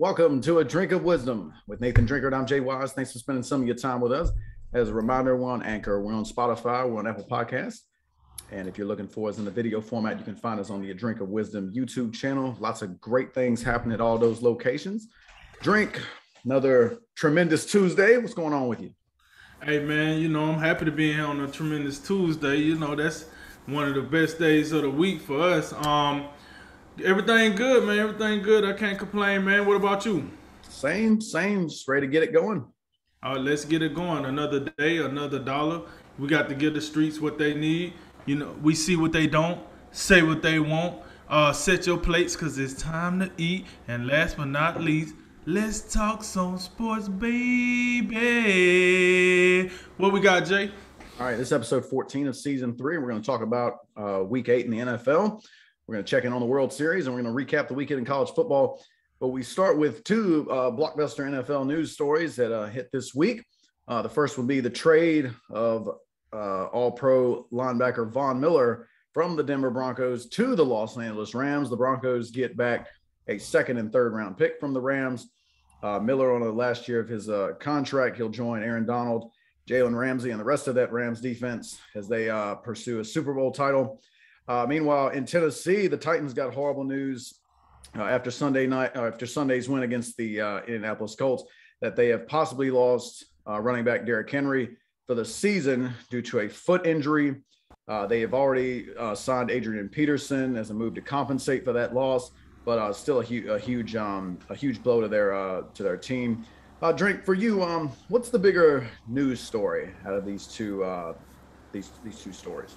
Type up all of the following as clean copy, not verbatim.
Welcome to A Drink of Wisdom with Nathan Drinkard. I'm Jay Wise. Thanks for spending some of your time with us. As a reminder, we're on Anchor, we're on Spotify, we're on Apple Podcasts. And if you're looking for us in the video format, you can find us on the A Drink of Wisdom YouTube channel. Lots of great things happening at all those locations. Drink, another tremendous Tuesday. What's going on with you? Hey man, I'm happy to be here on a tremendous Tuesday. That's one of the best days of the week for us. Everything good, man. Everything good. I can't complain, man. What about you? Same. Just ready to get it going. All right, let's get it going. Another day, another dollar. We got to give the streets what they need. We see what they don't, say what they want. Set your plates because it's time to eat. And last but not least, let's talk some sports, baby. What we got, Jay? All right, this is episode 14 of season 3. We're going to talk about week 8 in the NFL. We're going to check in on the World Series, and we're going to recap the weekend in college football. But we start with two blockbuster NFL news stories that hit this week. The first will be the trade of all-pro linebacker Von Miller from the Denver Broncos to the Los Angeles Rams. The Broncos get back a second and third round pick from the Rams. Miller on the last year of his contract. He'll join Aaron Donald, Jalen Ramsey, and the rest of that Rams defense as they pursue a Super Bowl title. Meanwhile, in Tennessee, the Titans got horrible news after Sunday's win against the Indianapolis Colts that they have possibly lost running back Derrick Henry for the season due to a foot injury. They have already signed Adrian Peterson as a move to compensate for that loss, but still a huge blow to their team. Drink, for you, what's the bigger news story out of these two stories?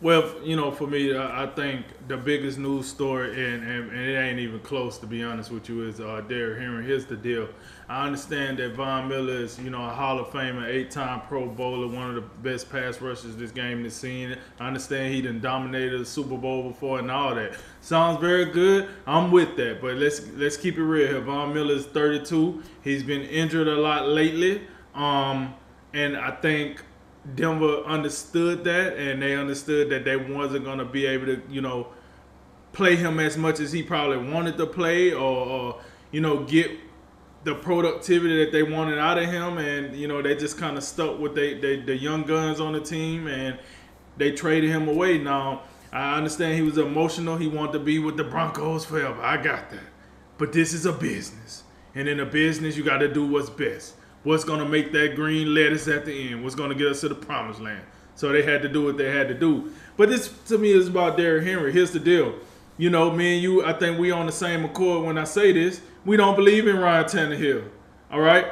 Well, for me, I think the biggest news story, and it ain't even close, to be honest with you, is Derrick Henry. Here's the deal. I understand that Von Miller is, a Hall of Famer, 8-time Pro Bowler, one of the best pass rushers this game has seen. I understand he done dominated the Super Bowl before and all that. Sounds very good. I'm with that, but let's keep it real here. Von Miller is 32. He's been injured a lot lately, and I think Denver understood that, and they understood that they wasn't going to be able to, play him as much as he probably wanted to play or get the productivity that they wanted out of him. And, they just kind of stuck with the young guns on the team, and they traded him away. Now, I understand he was emotional. He wanted to be with the Broncos forever. I got that. But this is a business. And in a business, you got to do what's best. What's going to make that green lettuce at the end? What's going to get us to the promised land? So they had to do what they had to do. But this, to me, is about Derrick Henry. Here's the deal. Me and you, I think we on the same accord when I say this. We don't believe in Ryan Tannehill. All right?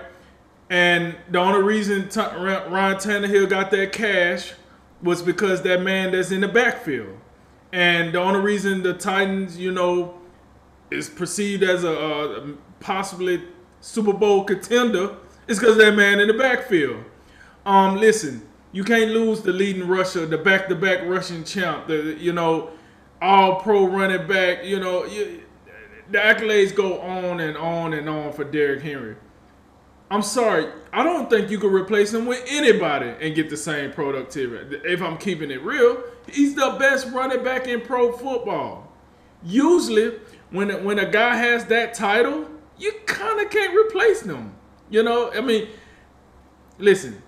And the only reason Ryan Tannehill got that cash was because that man that's in the backfield. And the only reason the Titans, is perceived as a possibly Super Bowl contender it's because that man in the backfield. Listen, you can't lose the leading rusher, the back-to-back rushing champ, the all-pro running back. The accolades go on and on and on for Derrick Henry. I'm sorry, I don't think you could replace him with anybody and get the same productivity. If I'm keeping it real, he's the best running back in pro football. Usually, when a guy has that title, you kind of can't replace them. Listen,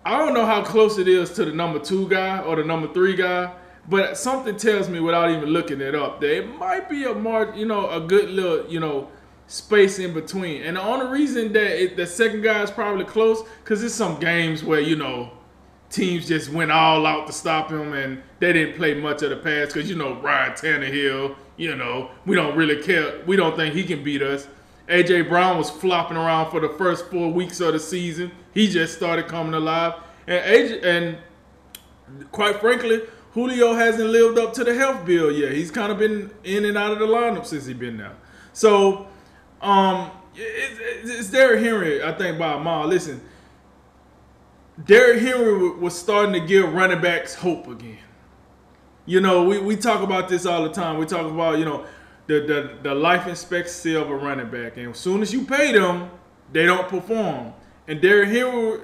I don't know how close it is to the number 2 guy or the number 3 guy, but something tells me without even looking it up that it might be a good little, space in between. And the only reason that the second guy is probably close, because there's some games where, teams just went all out to stop him and they didn't play much of the pass because, Ryan Tannehill, we don't really care. We don't think he can beat us. A.J. Brown was flopping around for the first 4 weeks of the season. He just started coming alive. And quite frankly, Julio hasn't lived up to the health bill yet. He's kind of been in and out of the lineup since he's been there. So, it's Derrick Henry, I think, by a mile. Listen, Derrick Henry was starting to give running backs hope again. We talk about this all the time. We talk about, the life expectancy of a running back. And as soon as you pay them, they don't perform. And Derrick Henry,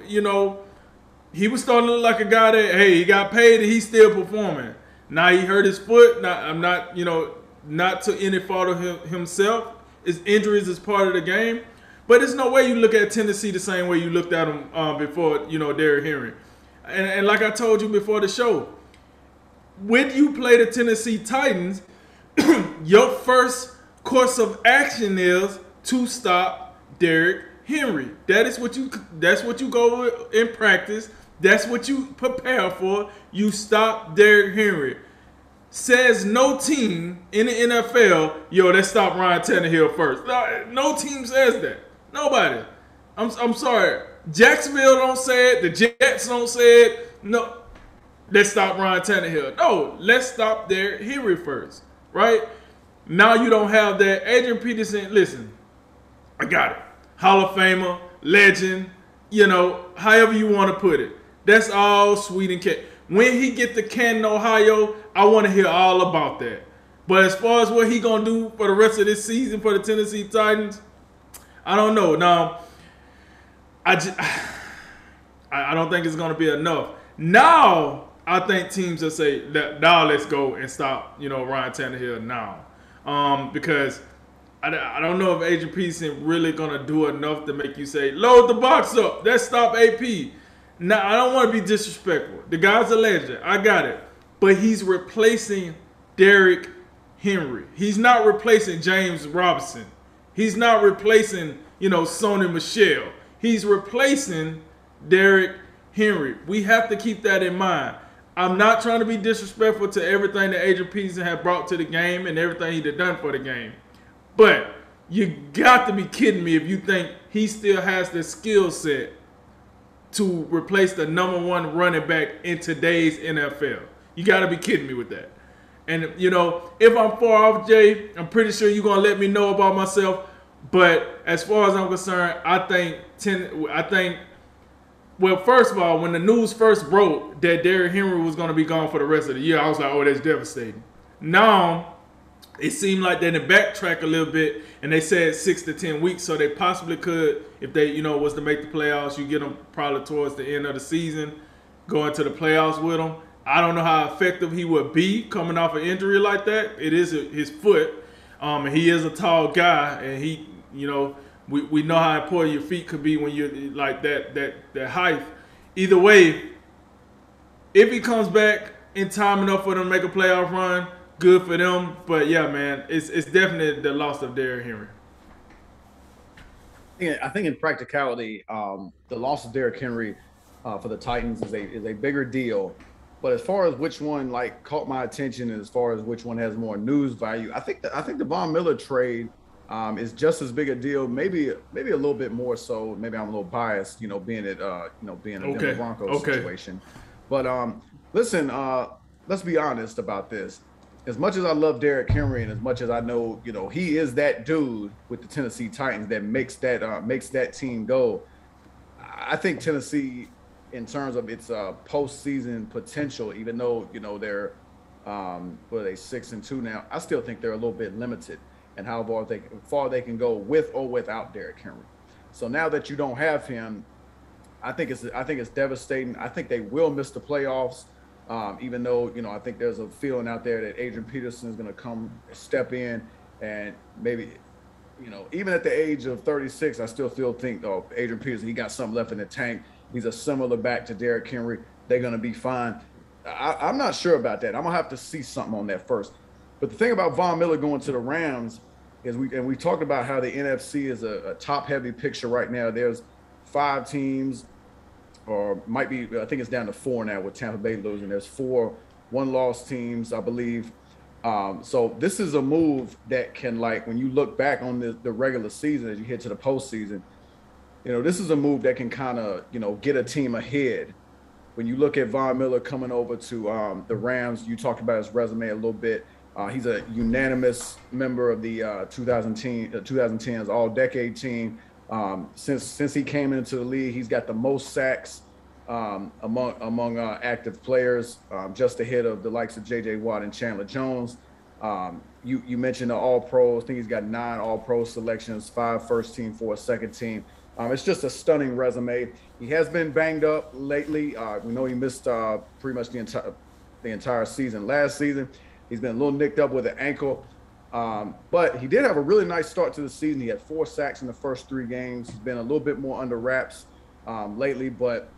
he was starting to look like a guy that, hey, he got paid and he's still performing. Now he hurt his foot. Now, I'm not, not to any fault of himself. injuries is part of the game. But there's no way you look at Tennessee the same way you looked at them before, Derrick Henry. And like I told you before the show, when you play the Tennessee Titans, your first course of action is to stop Derrick Henry. That's what you go in practice. That's what you prepare for. You stop Derrick Henry. Says no team in the NFL, let's stop Ryan Tannehill first. No team says that. Nobody. I'm sorry. Jacksonville don't say it. The Jets don't say it. No. Let's stop Ryan Tannehill. No. Let's stop Derrick Henry first. Right? Now you don't have that. Adrian Peterson, listen. I got it. Hall of Famer, legend, however you want to put it. That's all sweet and cake. When he get to Canton, Ohio, I want to hear all about that. But as far as what he going to do for the rest of this season for the Tennessee Titans, I don't know. Now, I don't think it's going to be enough. Now, I think teams will say, now let's go and stop, Ryan Tannehill now. Because I don't know if Adrian Peterson really going to do enough to make you say, load the box up. Let's stop AP. Now, I don't want to be disrespectful. The guy's a legend. I got it. But he's replacing Derrick Henry. He's not replacing James Robinson. He's not replacing, Sony Michel. He's replacing Derrick Henry. We have to keep that in mind. I'm not trying to be disrespectful to everything that Adrian Peterson had brought to the game and everything he'd done for the game. But you got to be kidding me if you think he still has the skill set to replace the number one running back in today's NFL. You got to be kidding me with that. And, if I'm far off, Jay, I'm pretty sure you're going to let me know about myself. But as far as I'm concerned, well, first of all, when the news first broke that Derrick Henry was going to be gone for the rest of the year, I was like, oh, that's devastating. Now, it seemed like they didn't backtrack a little bit, and they said 6 to 10 weeks, so they possibly could, if they, was to make the playoffs, you get them probably towards the end of the season, go into the playoffs with them. I don't know how effective he would be coming off an injury like that. It is his foot. He is a tall guy, and he, we know how important your feet could be when you're like that height. Either way, if he comes back in time enough for them to make a playoff run, good for them. But yeah, man, it's definitely the loss of Derrick Henry. I think in practicality, the loss of Derrick Henry for the Titans is a bigger deal. But as far as which one caught my attention, and as far as which one has more news value, I think the Von Miller trade is just as big a deal, maybe a little bit more so. Maybe I'm a little biased, being a Denver Broncos situation. But listen, let's be honest about this. As much as I love Derrick Henry, and as much as I know, he is that dude with the Tennessee Titans that makes that team go. I think Tennessee, in terms of its postseason potential, even though they're 6-2 now, I still think they're a little bit limited in how far they can go with or without Derrick Henry. So now that you don't have him, I think it's devastating. I think they will miss the playoffs. Even though, I think there's a feeling out there that Adrian Peterson is going to step in and maybe, even at the age of 36, I still think, Adrian Peterson, he got something left in the tank. He's a similar back to Derrick Henry. They're going to be fine. I'm not sure about that. I'm going to have to see something on that first. But the thing about Von Miller going to the Rams is we talked about how the NFC is a top-heavy picture right now. There's 5 teams, or might be, I think it's down to 4 now with Tampa Bay losing. There's 4 one-loss teams, I believe. So this is a move that can, when you look back on the regular season as you head to the postseason, this is a move that can kind of, get a team ahead. When you look at Von Miller coming over to the Rams, you talked about his resume a little bit. He's a unanimous member of the 2010s All-Decade team. Since he came into the league, he's got the most sacks among active players, just ahead of the likes of J.J. Watt and Chandler Jones. You mentioned the All-Pros. I think he's got 9 All-Pro selections, 5 first team, 4 second team. It's just a stunning resume. He has been banged up lately. We know he missed pretty much the entire season last season. He's been a little nicked up with an ankle. But he did have a really nice start to the season. He had 4 sacks in the first 3 games. He's been a little bit more under wraps lately. But,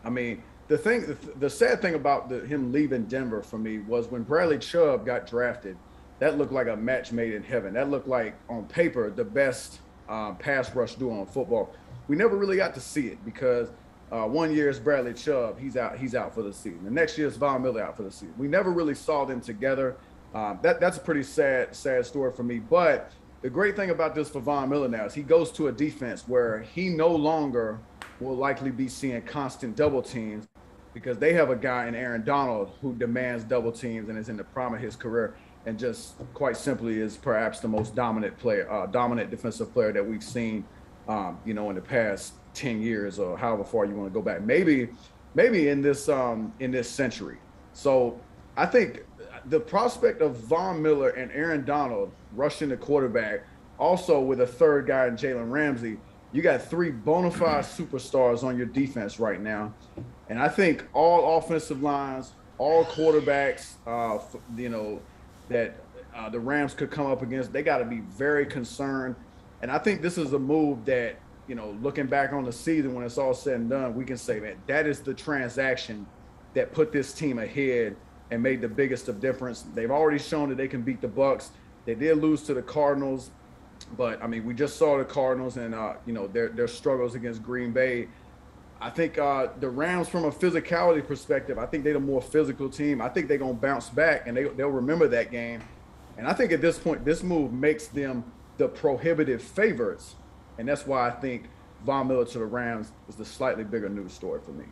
I mean, the sad thing about him leaving Denver for me was when Bradley Chubb got drafted, that looked like a match made in heaven. That looked like, on paper, the best pass rush duo in football. We never really got to see it because one year is Bradley Chubb. He's out for the season. The next year is Von Miller out for the season. We never really saw them together. That's a pretty sad story for me. But the great thing about this for Von Miller now is he goes to a defense where he no longer will likely be seeing constant double teams because they have a guy in Aaron Donald who demands double teams and is in the prime of his career and just quite simply is perhaps the most dominant defensive player that we've seen, in the past 10 years or however far you want to go back. Maybe in this century. So I think the prospect of Von Miller and Aaron Donald rushing the quarterback, also with a third guy in Jalen Ramsey, you got 3 bona fide superstars on your defense right now. And I think all offensive lines, all quarterbacks, that the Rams could come up against, they got to be very concerned. And I think this is a move that, looking back on the season when it's all said and done, we can say, man, that is the transaction that put this team ahead and made the biggest of difference. They've already shown that they can beat the Bucks. They did lose to the Cardinals, but I mean, we just saw the Cardinals and their struggles against Green Bay. I think the Rams, from a physicality perspective, I think they're the more physical team. I think they're gonna bounce back and they'll remember that game. And I think at this point, this move makes them the prohibitive favorites, and that's why I think Von Miller to the Rams is the slightly bigger news story for me.